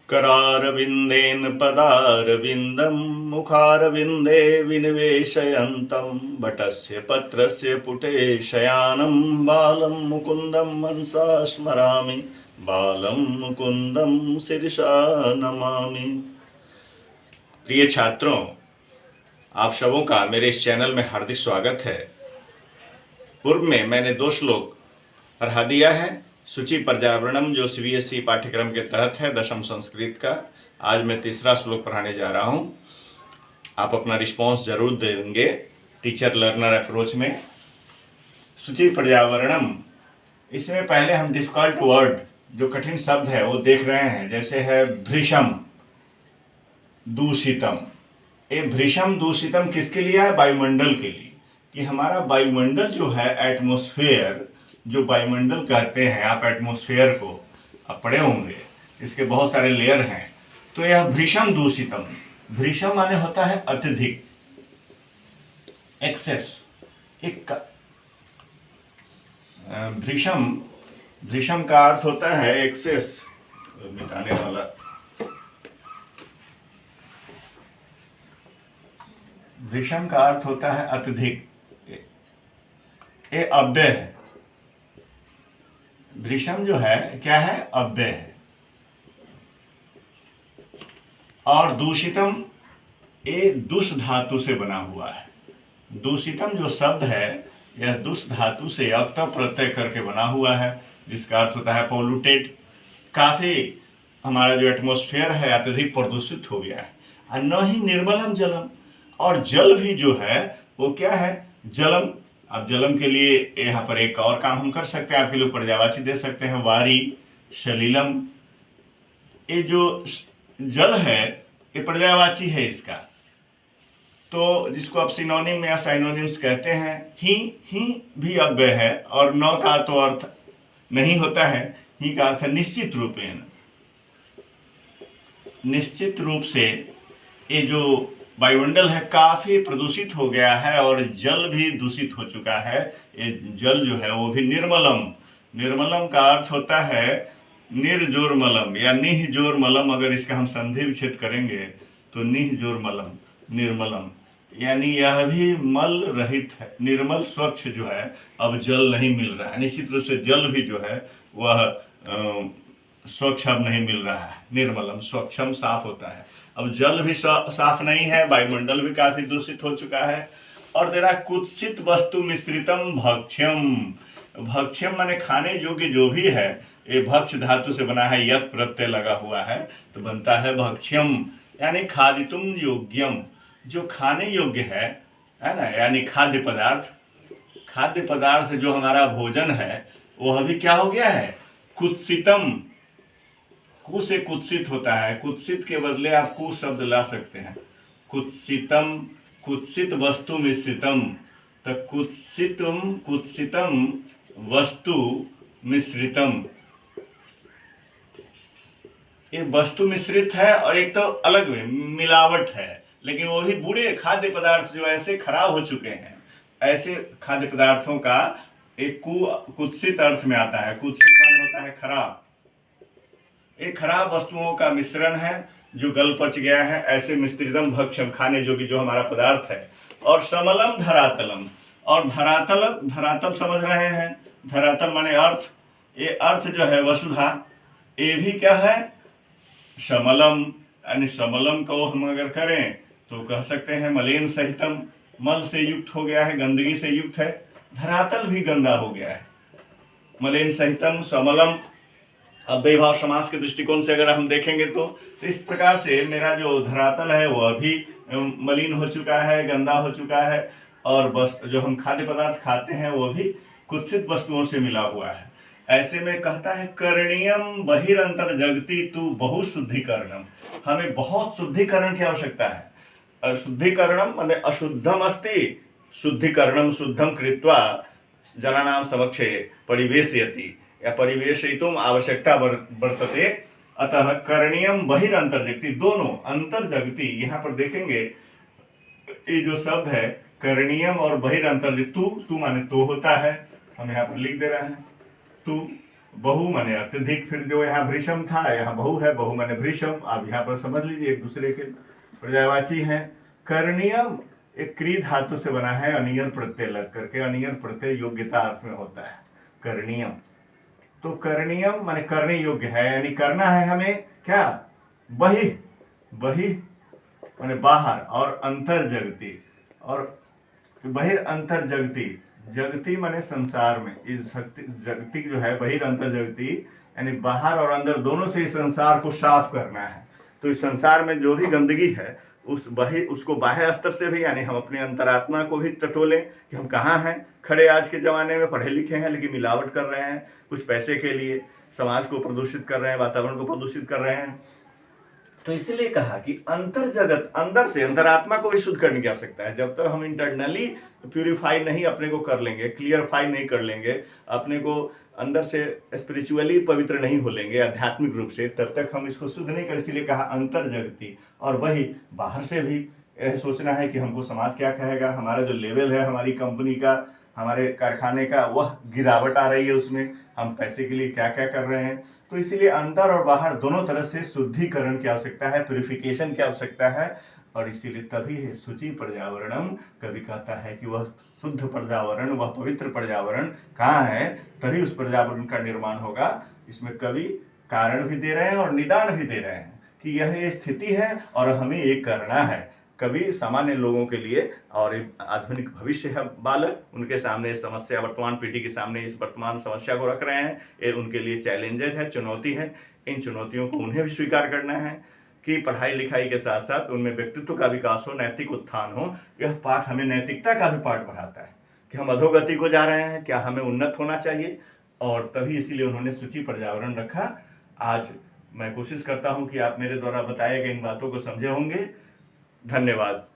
करारविन्देन पदारविन्दं मुखारविन्दे विनिवेशयन्तं वटस्य पत्रस्य पुटे शयानं बालं मुकुन्दं मनसा स्मरामि बालं मुकुन्दं शिरसा नमामि। प्रिय छात्रों, आप सबों का मेरे इस चैनल में हार्दिक स्वागत है। पूर्व में मैंने 2 श्लोक पढ़ा दिया है सूची पर्यावरणम, जो सीबीएसई पाठ्यक्रम के तहत है, दशम संस्कृत का। आज मैं तीसरा श्लोक पढ़ाने जा रहा हूं। आप अपना रिस्पॉन्स जरूर देंगे टीचर लर्नर अप्रोच में। सूची पर्यावरणम, इसमें पहले हम डिफिकल्ट वर्ड, जो कठिन शब्द है, वो देख रहे हैं। जैसे है भृशम दूषितम। ये भृशम दूषितम किसके लिए है? वायुमंडल के लिए। कि हमारा वायुमंडल जो है, एटमॉस्फेयर, जो वायुमंडल कहते हैं, आप एटमॉस्फेयर को आप पढ़े होंगे, इसके बहुत सारे लेयर हैं। तो यह भृशम दूषितम, भृशम माने होता है अत्यधिक, एक्सेस। एक भृशम, भृशम का अर्थ होता है एक्सेस, मिटाने वाला। भृशम का अर्थ होता है अत्यधिक, ये अव्यय है। भृशम जो है क्या है? अव्यय है। और दूषितम, ये दुष धातु से बना हुआ है। दूषितम जो शब्द है, यह दुष धातु से अक्त प्रत्यय करके बना हुआ है, जिसका अर्थ होता है पॉल्यूटेड। काफी हमारा जो एटमॉस्फेयर है अत्यधिक प्रदूषित हो गया है। और न ही निर्मलम जलम, और जल भी जो है वो क्या है? जलम। अब जलम के लिए यहाँ पर एक और काम हम कर सकते हैं, आपके लिए पर्यायवाची दे सकते हैं, वारी, सलिलम। ये जो जल है ये पर्यायवाची है इसका, तो जिसको आप सिनोनिम या साइनोनिम्स कहते हैं। ही भी अव्यय है, और न का तो अर्थ नहीं होता है। ही का अर्थ है निश्चित रूपेण, निश्चित रूप से। ये जो वायुमंडल है काफी प्रदूषित हो गया है, और जल भी दूषित हो चुका है। ये जल जो है वो भी निर्मलम, निर्मलम का अर्थ होता है निर्जोरमलम या निहजोरमलम। अगर इसका हम संधि विच्छेद करेंगे तो निहजोरमलम, निर्मलम, यानी यह भी मल रहित है, निर्मल स्वच्छ जो है। अब जल नहीं मिल रहा है, निश्चित रूप से जल भी जो है वह स्वच्छ अब नहीं मिल रहा है। निर्मलम, स्वच्छम, साफ होता है। अब जल भी साफ नहीं है, वायुमंडल भी काफी दूषित हो चुका है। और तेरा कुत्सित वस्तु मिश्रितम भक्ष्यम, भक्ष्यम माने खाने योग्य जो भी है, ये भक्ष धातु से बना है, यत् प्रत्यय लगा हुआ है तो बनता है भक्ष्यम, यानी खादितुम योग्यम, जो खाने योग्य है ना, यानी खाद्य पदार्थ। खाद्य पदार्थ जो हमारा भोजन है वह भी क्या हो गया है? कुत्सितम। कु से कुत्सित होता है, कुत्सित के बदले आप कु शब्द ला सकते हैं। कुत्सितम, कुत्सित वस्तु मिश्रितम, तो कुत्सितम, कुत्सितम वस्तु मिश्रितम। ये वस्तु मिश्रित है, और एक तो अलग में मिलावट है, लेकिन वो भी बुरे खाद्य पदार्थ जो ऐसे खराब हो चुके हैं, ऐसे खाद्य पदार्थों का एक कुत्सित अर्थ में आता है। कुत्सित माने होता है खराब। एक खराब वस्तुओं का मिश्रण है जो गल पच गया है, ऐसे मिश्रितम भक्ष्यम, खाने योग्य जो हमारा पदार्थ है। और समलम धरातलम, और धरातल, धरातल समझ रहे हैं, धरातल माने अर्थ। ये अर्थ जो है वसुधा, ये भी क्या है? समलम, यानी समलम को हम अगर करें तो कह सकते हैं मलिन सहितम, मल से युक्त हो गया है, गंदगी से युक्त है। धरातल भी गंदा हो गया है। मलिन सहितम, समलम। अव्ययी भाव समास के दृष्टिकोण से अगर हम देखेंगे तो इस प्रकार से मेरा जो धरातल है वह भी मलिन हो चुका है, गंदा हो चुका है। और बस जो हम खाद्य पदार्थ खाते हैं वो भी कुत्सित वस्तुओं से मिला हुआ है। ऐसे में कहता है करणीयम बहिरंतर जगती तू बहुशुद्धिकरणम, हमें बहुत शुद्धिकरण की आवश्यकता है। शुद्धिकरणम माने अशुद्धम अस्ति, शुद्धिकरणम शुद्धम कृत्वा जनानाम समक्षे परिवेशयति या परिवेशितुम आवश्यकता वर्तते। अतः करणीयम बहिरंतर्जगति, दोनों अंतर्जगति। यहाँ पर देखेंगे ये जो शब्द है करणीयम और बहिरंतर्जगति, तू माने तो होता है, हम यहाँ पर लिख दे रहे हैं तू, बहु माने अत्यधिक, फिर जो यहाँ भृशम था यहाँ बहु है, बहु माने भृशम। आप यहाँ पर समझ लीजिए एक दूसरे के पर्यायवाची हैं। करणीयम एक क्री धातु से बना है, अनियर प्रत्यय लग करके, अनियर प्रत्यय योग्यता अर्थ में होता है करणीयम। तो करणीयम माने करने योग्य है, यानी करना है हमें क्या, बहि, बहि माने बाहर, और अंतर जगती, और बहिर अंतर जगती, जगती माने संसार में, इस जगती जो है बहिर अंतर जगती यानी बाहर और अंदर दोनों से इस संसार को साफ करना है। तो इस संसार में जो भी गंदगी है उसको बाह्य स्तर से भी, यानी हम अपने अंतरात्मा को भी टटोलें कि हम कहाँ हैं खड़े। आज के ज़माने में पढ़े लिखे हैं लेकिन मिलावट कर रहे हैं, कुछ पैसे के लिए समाज को प्रदूषित कर रहे हैं, वातावरण को प्रदूषित कर रहे हैं। तो इसलिए कहा कि अंतर जगत, अंदर से अंतरात्मा को भी शुद्ध करने की आवश्यकता है। जब तक हम इंटरनली प्यूरिफाई नहीं अपने को कर लेंगे, क्लियरफाई नहीं कर लेंगे, अपने को अंदर से स्पिरिचुअली पवित्र नहीं हो लेंगे आध्यात्मिक रूप से, तब तक हम इसको शुद्ध नहीं कर। इसीलिए कहा अंतर जगती, और वही बाहर से भी यह सोचना है कि हमको समाज क्या कहेगा, हमारा जो लेवल है हमारी कंपनी का, हमारे कारखाने का, वह गिरावट आ रही है, उसमें हम पैसे के लिए क्या क्या कर रहे हैं। तो इसीलिए अंदर और बाहर दोनों तरह से शुद्धिकरण की आवश्यकता है, प्यूरिफिकेशन की आवश्यकता है। और इसीलिए तभी है शुचि पर्यावरणम, कवि कहता है कि वह शुद्ध पर्यावरण, वह पवित्र पर्यावरण कहाँ है, तभी उस पर्यावरण का निर्माण होगा। इसमें कवि कारण भी दे रहे हैं और निदान भी दे रहे हैं कि यह स्थिति है और हमें ये करना है। कभी सामान्य लोगों के लिए और आधुनिक भविष्य है बालक, उनके सामने समस्या, वर्तमान पीढ़ी के सामने इस वर्तमान समस्या को रख रहे हैं। ये उनके लिए चैलेंजेस है, चुनौती है। इन चुनौतियों को उन्हें भी स्वीकार करना है कि पढ़ाई लिखाई के साथ साथ उनमें व्यक्तित्व का विकास हो, नैतिक उत्थान हो। यह पाठ हमें नैतिकता का भी पाठ बढ़ाता है कि हम अधोगति को जा रहे हैं, क्या हमें उन्नत होना चाहिए। और तभी इसीलिए उन्होंने शुचि पर्यावरण रखा। आज मैं कोशिश करता हूँ कि आप मेरे द्वारा बताए गए इन बातों को समझे होंगे। धन्यवाद।